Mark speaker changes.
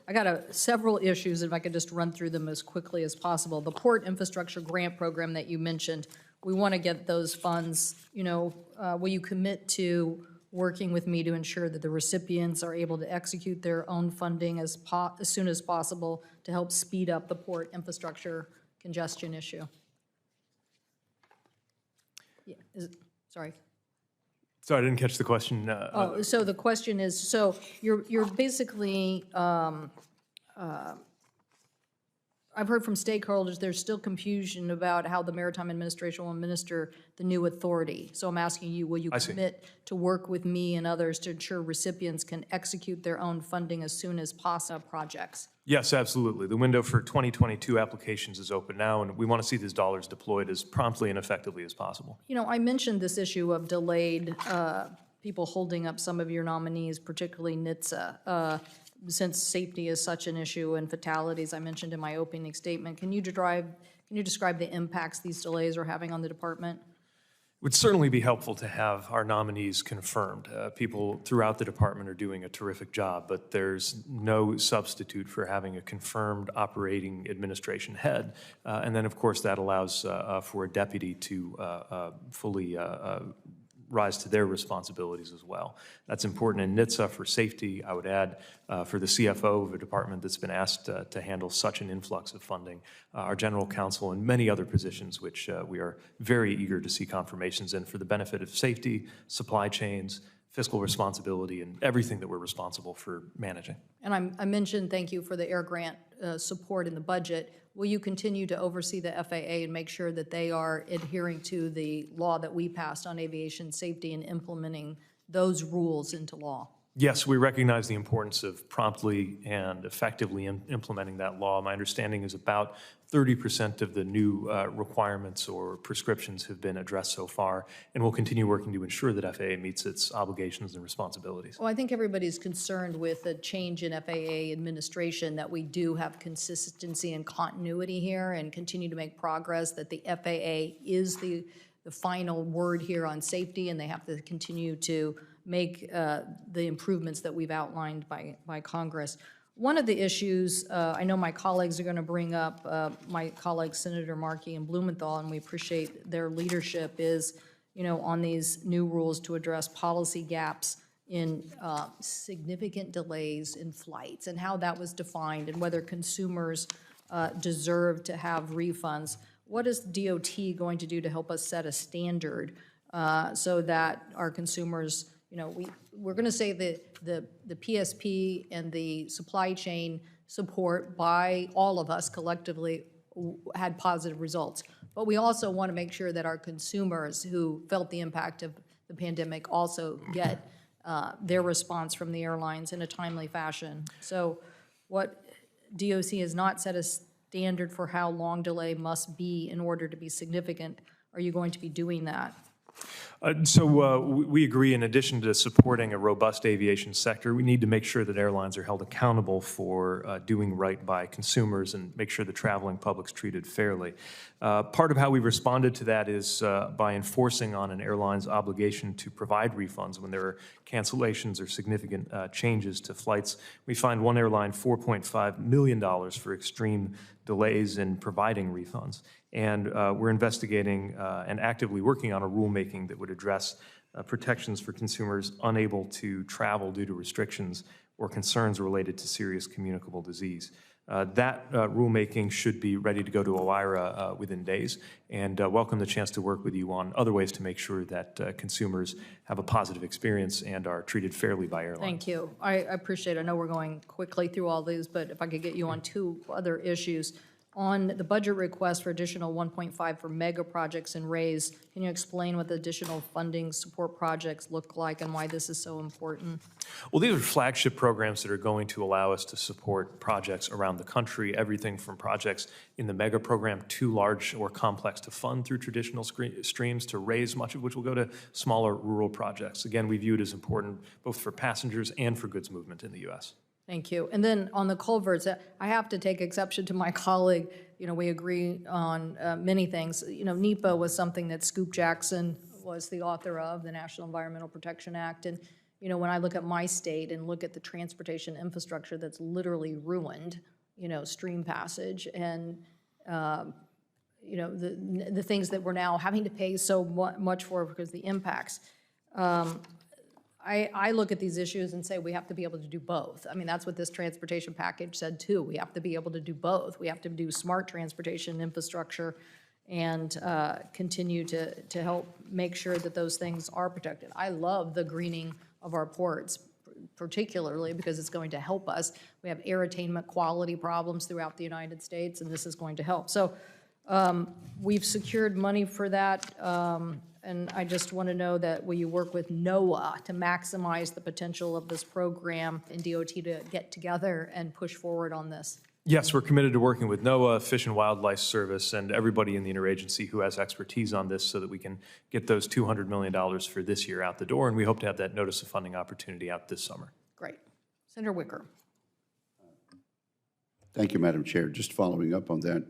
Speaker 1: I got several issues, if I could just run through them as quickly as possible. The Port Infrastructure Grant Program that you mentioned, we want to get those funds. Will you commit to working with me to ensure that the recipients are able to execute their own funding as soon as possible to help speed up the port infrastructure congestion issue? Yeah, sorry.
Speaker 2: Sorry, I didn't catch the question.
Speaker 1: So the question is, so you're basically, I've heard from stakeholders, there's still confusion about how the Maritime Administration will administer the new authority. So I'm asking you, will you commit to work with me and others to ensure recipients can execute their own funding as soon as possible projects?
Speaker 2: Yes, absolutely. The window for 2022 applications is open now, and we want to see these dollars deployed as promptly and effectively as possible.
Speaker 1: I mentioned this issue of delayed people holding up some of your nominees, particularly NHTSA. Since safety is such an issue and fatalities I mentioned in my opening statement, can you describe the impacts these delays are having on the department?
Speaker 2: It would certainly be helpful to have our nominees confirmed. People throughout the department are doing a terrific job, but there's no substitute for having a confirmed operating administration head. And then, of course, that allows for a deputy to fully rise to their responsibilities as well. That's important in NHTSA for safety. I would add for the CFO of a department that's been asked to handle such an influx of funding, our general counsel and many other positions which we are very eager to see confirmations in for the benefit of safety, supply chains, fiscal responsibility, and everything that we're responsible for managing.
Speaker 1: And I mentioned, thank you for the air grant support in the budget. Will you continue to oversee the FAA and make sure that they are adhering to the law that we passed on aviation safety and implementing those rules into law?
Speaker 2: Yes, we recognize the importance of promptly and effectively implementing that law. My understanding is about 30% of the new requirements or prescriptions have been addressed so far, and we'll continue working to ensure that FAA meets its obligations and responsibilities.
Speaker 1: Well, I think everybody's concerned with a change in FAA administration, that we do have consistency and continuity here and continue to make progress, that the FAA is the final word here on safety, and they have to continue to make the improvements that we've outlined by Congress. One of the issues I know my colleagues are going to bring up, my colleagues Senator Markey and Blumenthal, and we appreciate their leadership, is on these new rules to address policy gaps in significant delays in flights and how that was defined and whether consumers deserve to have refunds. What is DOT going to do to help us set a standard so that our consumers, we're going to say that the PSP and the supply chain support by all of us collectively had positive results. But we also want to make sure that our consumers who felt the impact of the pandemic also get their response from the airlines in a timely fashion. So what DOC has not set a standard for how long delay must be in order to be significant. Are you going to be doing that?
Speaker 2: We agree, in addition to supporting a robust aviation sector, we need to make sure that airlines are held accountable for doing right by consumers and make sure the traveling public's treated fairly. Part of how we responded to that is by enforcing on an airline's obligation to provide refunds when there are cancellations or significant changes to flights. We fined one airline $4.5 million for extreme delays in providing refunds. And we're investigating and actively working on a rulemaking that would address protections for consumers unable to travel due to restrictions or concerns related to serious communicable disease. That rulemaking should be ready to go to OIRA within days, and welcome the chance to work with you on other ways to make sure that consumers have a positive experience and are treated fairly by airlines.
Speaker 1: Thank you. I appreciate it. I know we're going quickly through all these, but if I could get you on two other issues. On the budget request for additional 1.5 for mega projects and RAISE, can you explain what the additional funding support projects look like and why this is so important?
Speaker 2: Well, these are flagship programs that are going to allow us to support projects around the country, everything from projects in the mega program too large or complex to fund through traditional streams to RAISE, much of which will go to smaller rural projects. Again, we view it as important both for passengers and for goods movement in the U.S.
Speaker 1: Thank you. And then on the culverts, I have to take exception to my colleague. We agree on many things. NEPA was something that Scoop Jackson was the author of, the National Environmental Protection Act. And you know, when I look at my state and look at the transportation infrastructure that's literally ruined, you know, stream passage and, you know, the things that we're now having to pay so much for because of the impacts. I look at these issues and say we have to be able to do both. I mean, that's what this transportation package said too. We have to be able to do both. We have to do smart transportation infrastructure and continue to help make sure that those things are protected. I love the greening of our ports, particularly because it's going to help us. We have air attainment quality problems throughout the United States, and this is going to help. So we've secured money for that, and I just want to know that will you work with NOAA to maximize the potential of this program and DOT to get together and push forward on this?
Speaker 2: Yes, we're committed to working with NOAA, Fish and Wildlife Service, and everybody in the interagency who has expertise on this so that we can get those $200 million for this year out the door, and we hope to have that notice of funding opportunity out this summer.
Speaker 1: Great. Senator Wicker.
Speaker 3: Thank you, Madam Chair. Just following up on that,